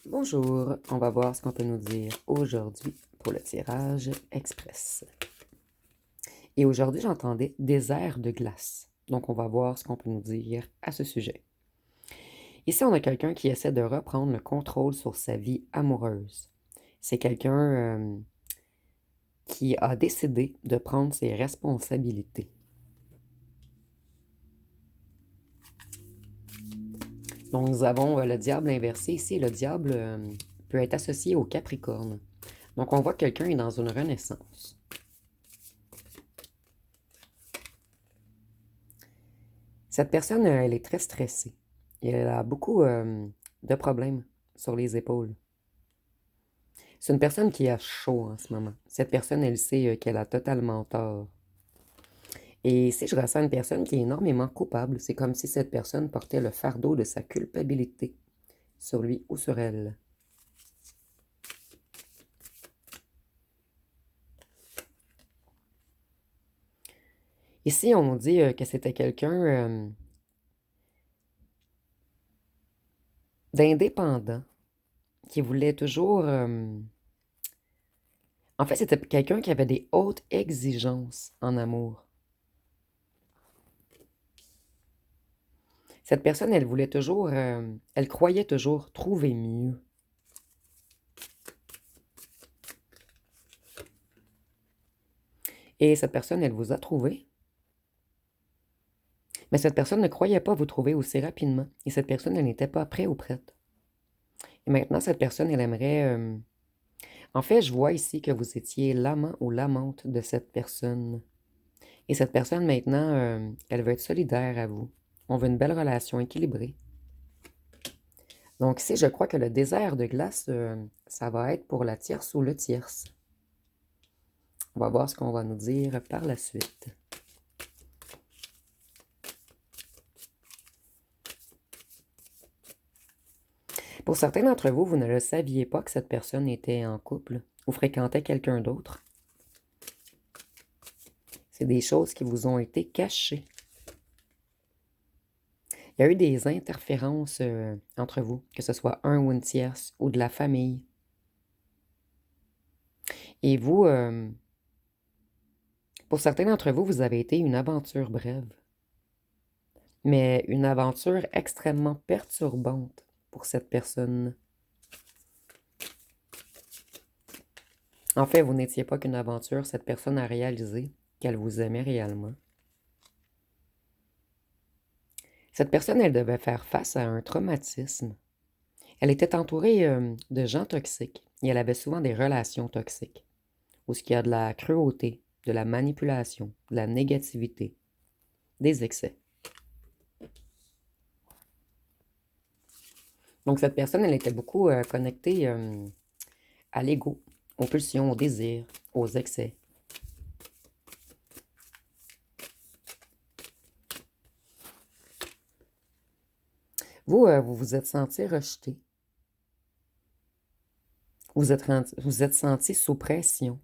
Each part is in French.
Bonjour, on va voir ce qu'on peut nous dire aujourd'hui pour le tirage express. Et aujourd'hui, j'entendais désert de glace. Donc, on va voir ce qu'on peut nous dire à ce sujet. Ici, on a quelqu'un qui essaie de reprendre le contrôle sur sa vie amoureuse. C'est quelqu'un qui a décidé de prendre ses responsabilités. Donc, nous avons le diable inversé ici. Le diable peut être associé au Capricorne. Donc, on voit que quelqu'un est dans une renaissance. Cette personne, elle est très stressée. Et elle a beaucoup de problèmes sur les épaules. C'est une personne qui a chaud en ce moment. Cette personne, elle sait qu'elle a totalement tort. Et si je ressens une personne qui est énormément coupable, c'est comme si cette personne portait le fardeau de sa culpabilité sur lui ou sur elle. Ici, on nous dit que c'était quelqu'un d'indépendant qui voulait toujours... En fait, c'était quelqu'un qui avait des hautes exigences en amour. Cette personne, elle voulait toujours, elle croyait toujours trouver mieux. Et cette personne, elle vous a trouvé. Mais cette personne ne croyait pas vous trouver aussi rapidement. Et cette personne, elle n'était pas prête ou prête. Et maintenant, cette personne, elle aimerait... En fait, je vois ici que vous étiez l'amant ou l'amante de cette personne. Et cette personne, maintenant, elle veut être solidaire à vous. On veut une belle relation équilibrée. Donc ici, je crois que le désert de glace, ça va être pour la tierce ou le tierce. On va voir ce qu'on va nous dire par la suite. Pour certains d'entre vous, vous ne le saviez pas que cette personne était en couple ou fréquentait quelqu'un d'autre. C'est des choses qui vous ont été cachées. Il y a eu des interférences entre vous, que ce soit un ou une tierce ou de la famille. Et vous, pour certains d'entre vous, vous avez été une aventure brève, mais une aventure extrêmement perturbante pour cette personne. En fait, vous n'étiez pas qu'une aventure, cette personne a réalisé qu'elle vous aimait réellement. Cette personne, elle devait faire face à un traumatisme. Elle était entourée de gens toxiques et elle avait souvent des relations toxiques, où il y a de la cruauté, de la manipulation, de la négativité, des excès. Donc cette personne, elle était beaucoup connectée à l'ego, aux pulsions, aux désirs, aux excès. Vous, vous vous êtes senti rejeté. Vous êtes senti sous pression.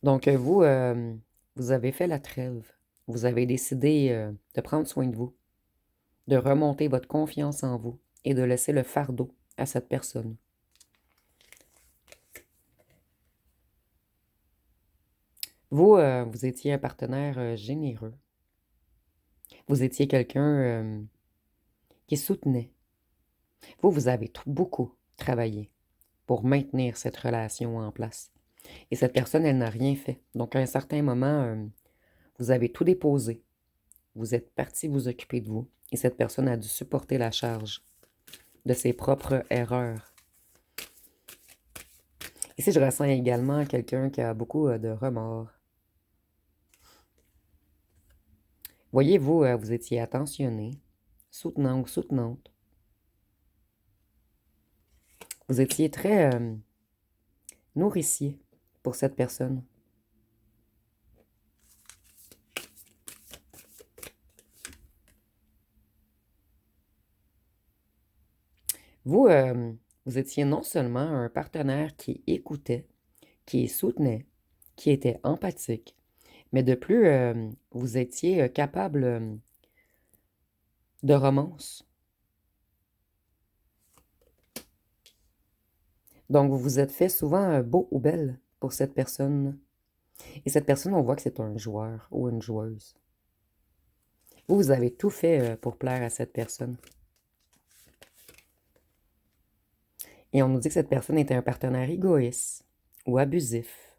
Donc vous, vous avez fait la trêve. Vous avez décidé de prendre soin de vous, de remonter votre confiance en vous et de laisser le fardeau à cette personne. Vous, vous étiez un partenaire généreux. Vous étiez quelqu'un qui soutenait. Vous, vous avez beaucoup travaillé pour maintenir cette relation en place. Et cette personne, elle n'a rien fait. Donc, à un certain moment, vous avez tout déposé. Vous êtes parti vous occuper de vous. Et cette personne a dû supporter la charge de ses propres erreurs. Ici, je ressens également quelqu'un qui a beaucoup de remords. Voyez-vous, vous étiez attentionné, soutenant ou soutenante. Vous étiez très nourricier pour cette personne. Vous, vous étiez non seulement un partenaire qui écoutait, qui soutenait, qui était empathique, mais de plus, vous étiez capable de romance. Donc, vous vous êtes fait souvent beau ou belle pour cette personne. Et cette personne, on voit que c'est un joueur ou une joueuse. Vous, vous avez tout fait pour plaire à cette personne. Et on nous dit que cette personne était un partenaire égoïste ou abusif.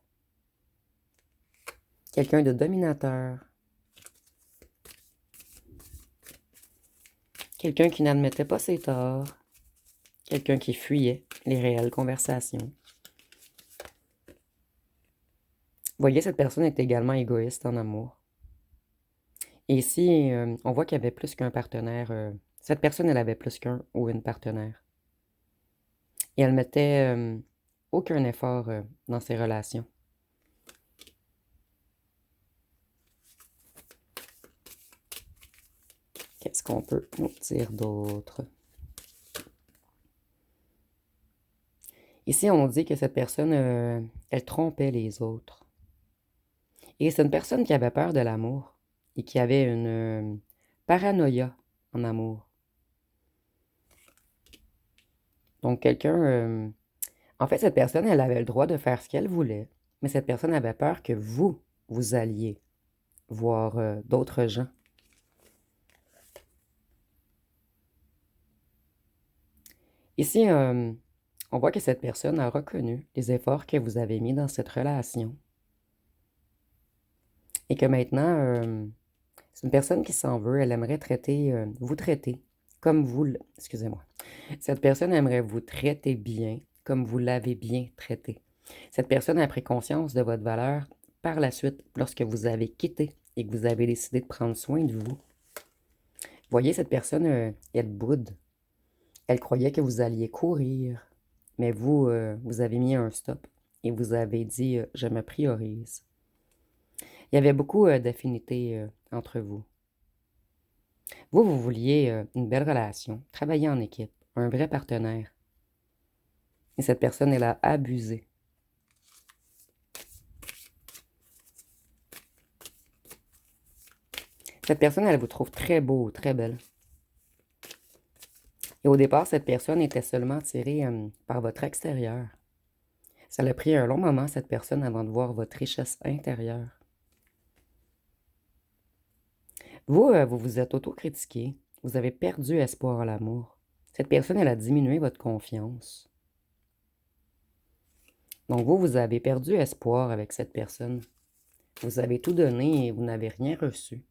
Quelqu'un de dominateur. Quelqu'un qui n'admettait pas ses torts. Quelqu'un qui fuyait les réelles conversations. Vous voyez, cette personne est également égoïste en amour. Et ici, on voit qu'il y avait plus qu'un partenaire. Cette personne, elle avait plus qu'un ou une partenaire. Et elle mettait aucun effort dans ses relations. Qu'est-ce qu'on peut nous dire d'autre? Ici, on dit que cette personne, elle trompait les autres. Et c'est une personne qui avait peur de l'amour et qui avait une paranoïa en amour. Donc, quelqu'un... en fait, cette personne, elle avait le droit de faire ce qu'elle voulait, mais cette personne avait peur que vous alliez voir d'autres gens. Ici, on voit que cette personne a reconnu les efforts que vous avez mis dans cette relation. Et que maintenant, c'est une personne qui s'en veut. Elle aimerait vous traiter comme vous... Excusez-moi. Cette personne aimerait vous traiter bien, comme vous l'avez bien traité. Cette personne a pris conscience de votre valeur par la suite, lorsque vous avez quitté et que vous avez décidé de prendre soin de vous. Voyez, cette personne, elle boude. Elle croyait que vous alliez courir, mais vous, vous avez mis un stop et vous avez dit je me priorise. Il y avait beaucoup d'affinités entre vous. Vous vouliez une belle relation, travailler en équipe, un vrai partenaire. Et cette personne, elle a abusé. Cette personne, elle vous trouve très beau, très belle. Et au départ, cette personne était seulement attirée par votre extérieur. Ça a pris un long moment, cette personne, avant de voir votre richesse intérieure. Vous, vous vous êtes autocritiqué. Vous avez perdu espoir en l'amour. Cette personne, elle a diminué votre confiance. Donc vous, vous avez perdu espoir avec cette personne. Vous avez tout donné et vous n'avez rien reçu.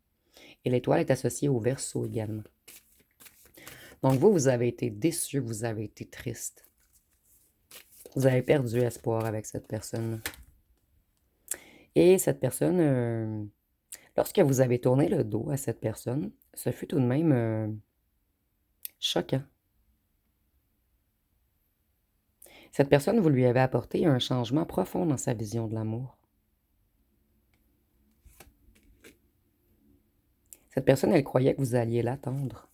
Et l'étoile est associée au Verseau également. Donc vous, vous avez été déçu, vous avez été triste. Vous avez perdu espoir avec cette personne. Et cette personne, lorsque vous avez tourné le dos à cette personne, ce fut tout de même choquant. Cette personne, vous lui avez apporté un changement profond dans sa vision de l'amour. Cette personne, elle croyait que vous alliez l'attendre.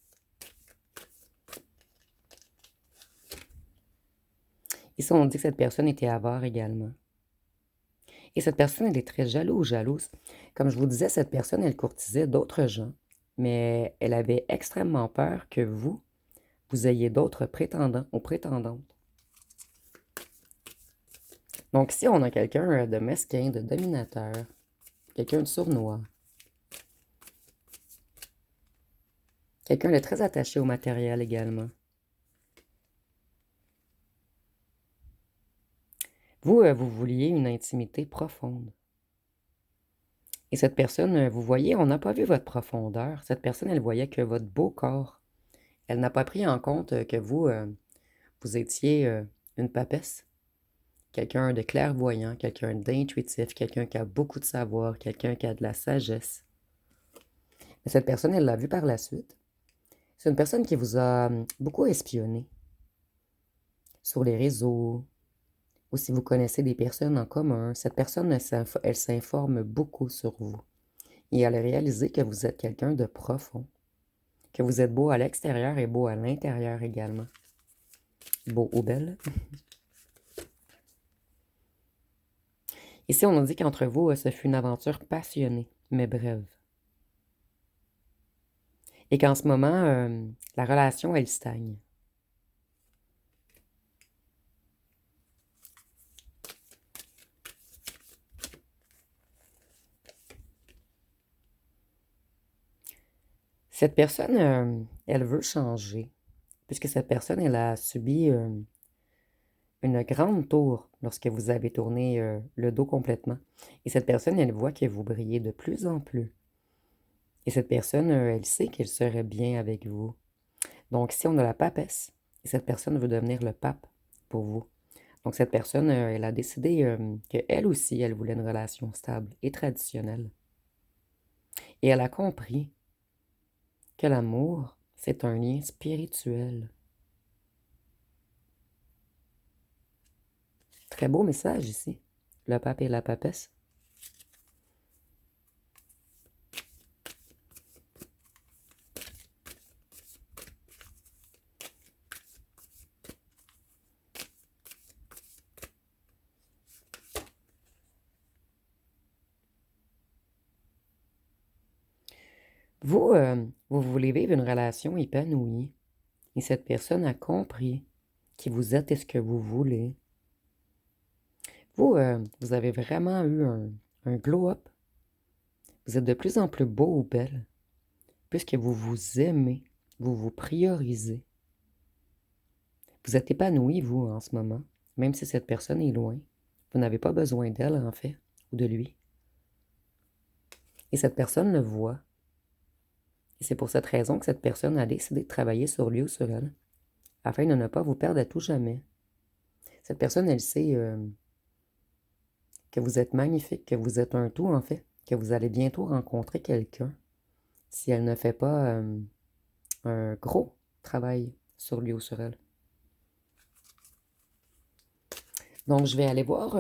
Ici, on dit que cette personne était avare également. Et cette personne, elle est très jalouse ou jalouse. Comme je vous disais, cette personne, elle courtisait d'autres gens, mais elle avait extrêmement peur que vous ayez d'autres prétendants ou prétendantes. Donc ici, on a quelqu'un de mesquin, de dominateur, quelqu'un de sournois, quelqu'un de très attaché au matériel également. Vous, vous vouliez une intimité profonde. Et cette personne, vous voyez, on n'a pas vu votre profondeur. Cette personne, elle voyait que votre beau corps. Elle n'a pas pris en compte que vous étiez une papesse. Quelqu'un de clairvoyant, quelqu'un d'intuitif, quelqu'un qui a beaucoup de savoir, quelqu'un qui a de la sagesse. Mais cette personne, elle l'a vu par la suite. C'est une personne qui vous a beaucoup espionné sur les réseaux, ou si vous connaissez des personnes en commun. Cette personne, elle s'informe beaucoup sur vous. Et elle a réalisé que vous êtes quelqu'un de profond, que vous êtes beau à l'extérieur et beau à l'intérieur également. Beau ou belle. Ici, on nous dit qu'entre vous, ce fut une aventure passionnée, mais brève. Et qu'en ce moment, la relation, elle stagne. Cette personne, elle veut changer, puisque cette personne, elle a subi une grande tour lorsque vous avez tourné le dos complètement. Et cette personne, elle voit que vous brillez de plus en plus. Et cette personne, elle sait qu'elle serait bien avec vous. Donc, si on a la papesse, et cette personne veut devenir le pape pour vous. Donc, cette personne, elle a décidé qu'elle aussi, elle voulait une relation stable et traditionnelle. Et elle a compris que l'amour, c'est un lien spirituel. Très beau message ici. Le pape et la papesse. Vous, vous voulez vivre une relation épanouie. Et cette personne a compris qui vous êtes et ce que vous voulez. Vous, vous avez vraiment eu un glow-up. Vous êtes de plus en plus beau ou belle, puisque vous vous aimez, vous vous priorisez. Vous êtes épanoui, vous, en ce moment, même si cette personne est loin. Vous n'avez pas besoin d'elle, en fait, ou de lui. Et cette personne le voit. Et c'est pour cette raison que cette personne a décidé de travailler sur lui ou sur elle, afin de ne pas vous perdre à tout jamais. Cette personne, elle sait que vous êtes magnifique, que vous êtes un tout, en fait, que vous allez bientôt rencontrer quelqu'un, si elle ne fait pas un gros travail sur lui ou sur elle. Donc, je vais aller voir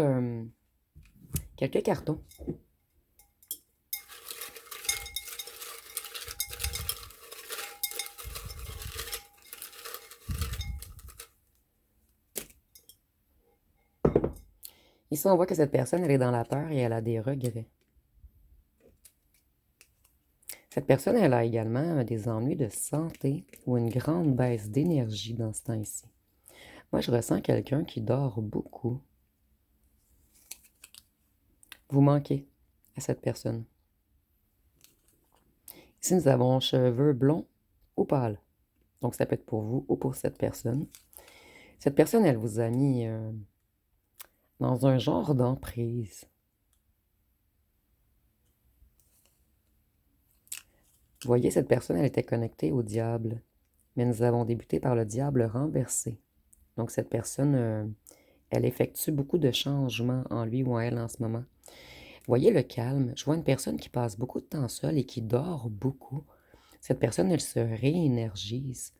quelques cartons. Ici, on voit que cette personne, elle est dans la peur et elle a des regrets. Cette personne, elle a également des ennuis de santé ou une grande baisse d'énergie dans ce temps-ci. Moi, je ressens quelqu'un qui dort beaucoup. Vous manquez à cette personne. Ici, nous avons cheveux blonds ou pâles. Donc, ça peut être pour vous ou pour cette personne. Cette personne, elle vous a mis dans un genre d'emprise. Vous voyez, cette personne, elle était connectée au diable. Mais nous avons débuté par le diable renversé. Donc, cette personne, elle effectue beaucoup de changements en lui ou en elle en ce moment. Voyez le calme. Je vois une personne qui passe beaucoup de temps seule et qui dort beaucoup. Cette personne, elle se réénergise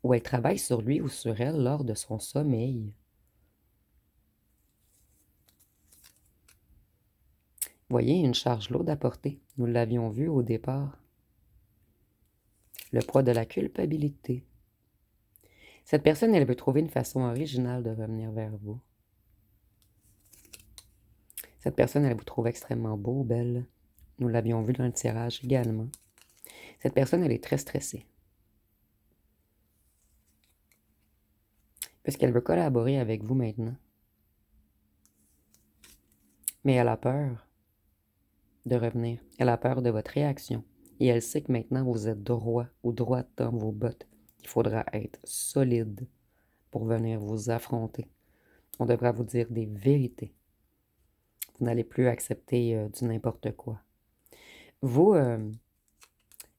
ou elle travaille sur lui ou sur elle lors de son sommeil. Voyez une charge lourde à porter. Nous l'avions vu au départ. Le poids de la culpabilité. Cette personne, elle veut trouver une façon originale de revenir vers vous. Cette personne, elle vous trouve extrêmement beau, belle. Nous l'avions vu dans le tirage également. Cette personne, elle est très stressée. Parce qu'elle veut collaborer avec vous maintenant. Mais elle a peur de revenir. Elle a peur de votre réaction. Et elle sait que maintenant, vous êtes droit ou droite dans vos bottes. Il faudra être solide pour venir vous affronter. On devra vous dire des vérités. Vous n'allez plus accepter du n'importe quoi. Vous,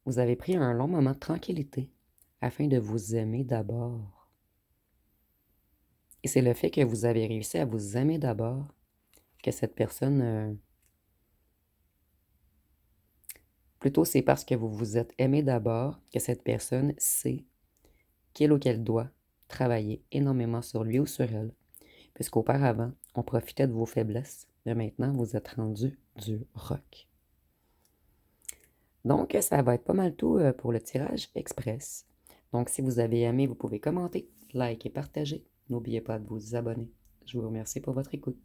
vous avez pris un long moment de tranquillité afin de vous aimer d'abord. Et c'est le fait que vous avez réussi à vous aimer d'abord que cette personne... plutôt, c'est parce que vous vous êtes aimé d'abord que cette personne sait qu'il ou qu'elle doit travailler énormément sur lui ou sur elle. Puisqu'auparavant, on profitait de vos faiblesses, mais maintenant, vous êtes rendu du rock. Donc, ça va être pas mal tout pour le tirage express. Donc, si vous avez aimé, vous pouvez commenter, like et partager. N'oubliez pas de vous abonner. Je vous remercie pour votre écoute.